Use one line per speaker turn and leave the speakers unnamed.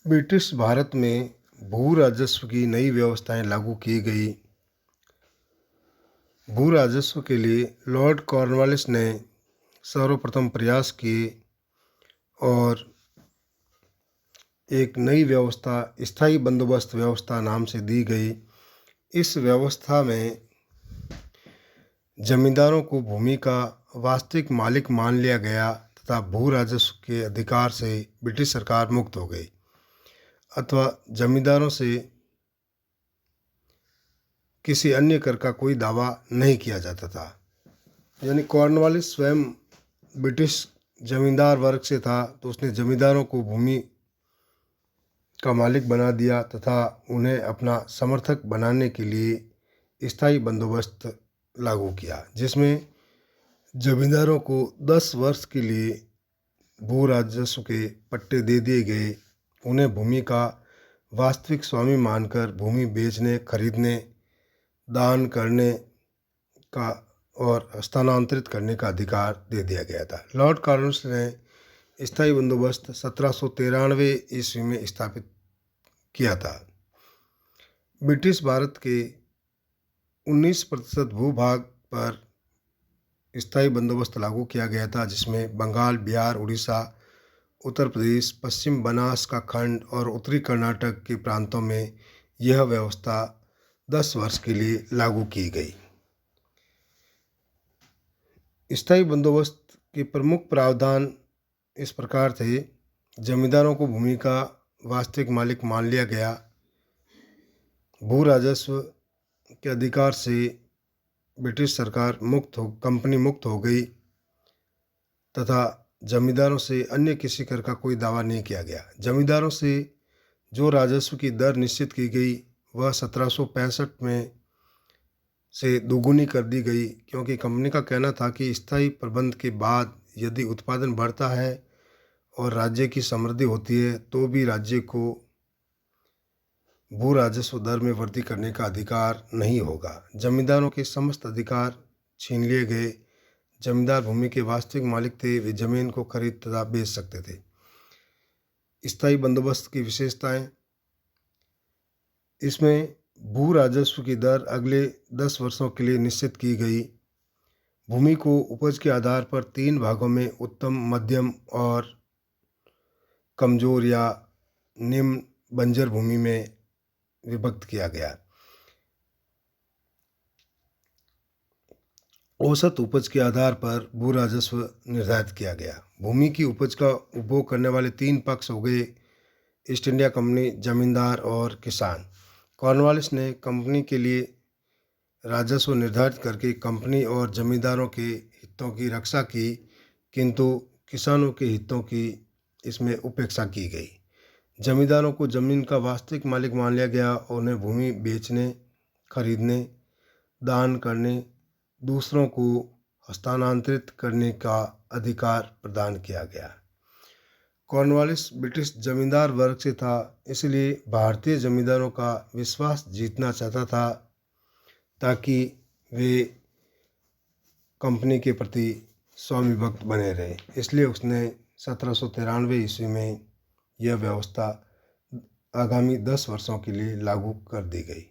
British Bharat में भू राजस्व की नई व्यवस्थाएं लागू की गई। भू राजस्व के लिए लॉर्ड कॉर्नवालिस ने सर्वप्रथम प्रयास किए और एक नई व्यवस्था स्थायी बंदोबस्त व्यवस्था नाम से दी गई। इस व्यवस्था में जमींदारों को भूमि का वास्तविक मालिक मान लिया गया तथा भू राजस्व के अधिकार से ब्रिटिश सरकार मुक्त हो गई अथवा जमींदारों से किसी अन्य कर का कोई दावा नहीं किया जाता था। यानी कॉर्नवालिस स्वयं ब्रिटिश जमींदार वर्ग से था, तो उसने जमींदारों को भूमि का मालिक बना दिया तथा उन्हें अपना समर्थक बनाने के लिए स्थायी बंदोबस्त लागू किया, जिसमें जमींदारों को 10 वर्ष के लिए भू राजस्व के पट्टे दे दिए गए। उन्हें भूमि का वास्तविक स्वामी मानकर भूमि बेचने, खरीदने, दान करने का और स्थानांतरित करने का अधिकार दे दिया गया था। लॉर्ड कॉर्नवालिस ने स्थायी बंदोबस्त 1793 ईस्वी में स्थापित किया था। ब्रिटिश भारत के 19% भूभाग पर स्थायी बंदोबस्त लागू किया गया था, जिसमें बंगाल, बिहार, उड़ीसा, उत्तर प्रदेश, पश्चिम बनास का खंड और उत्तरी कर्नाटक के प्रांतों में यह व्यवस्था 10 वर्ष के लिए लागू की गई। स्थायी बंदोबस्त के प्रमुख प्रावधान इस प्रकार थे। जमींदारों को भूमि का वास्तविक मालिक मान लिया गया, भू राजस्व के अधिकार से ब्रिटिश सरकार कंपनी मुक्त हो गई तथा जमींदारों से अन्य किसी कर का कोई दावा नहीं किया गया। जमींदारों से जो राजस्व की दर निश्चित की गई वह 1765 में से दोगुनी कर दी गई, क्योंकि कंपनी का कहना था कि स्थायी प्रबंध के बाद यदि उत्पादन बढ़ता है और राज्य की समृद्धि होती है तो भी राज्य को भू राजस्व दर में वृद्धि करने का अधिकार नहीं होगा। जमींदारों के समस्त अधिकार छीन लिए गए। जमींदार भूमि के वास्तविक मालिक थे, वे जमीन को खरीद तथा बेच सकते थे। स्थायी बंदोबस्त की विशेषताएं, इसमें भू राजस्व की दर अगले 10 वर्षों के लिए निश्चित की गई। भूमि को उपज के आधार पर 3 भागों में उत्तम, मध्यम और कमजोर या निम्न बंजर भूमि में विभक्त किया गया। औसत उपज के आधार पर भू राजस्व निर्धारित किया गया। भूमि की उपज का उपभोग करने वाले 3 पक्ष हो गए: ईस्ट इंडिया कंपनी, जमींदार और किसान। कॉर्नवालिस ने कंपनी के लिए राजस्व निर्धारित करके कंपनी और जमींदारों के हितों की रक्षा की, किंतु किसानों के हितों की इसमें उपेक्षा की गई। जमींदारों को जमीन का वास्तविक मालिक मान लिया गया और उन्हें भूमि बेचने, खरीदने, दान करने, दूसरों को हस्तांतरित करने का अधिकार प्रदान किया गया। कॉर्नवालिस ब्रिटिश जमींदार वर्ग से था, इसलिए भारतीय जमींदारों का विश्वास जीतना चाहता था ताकि वे कंपनी के प्रति स्वामी भक्त बने रहे। इसलिए उसने 1793 ईस्वी में यह व्यवस्था आगामी 10 वर्षों के लिए लागू कर दी गई।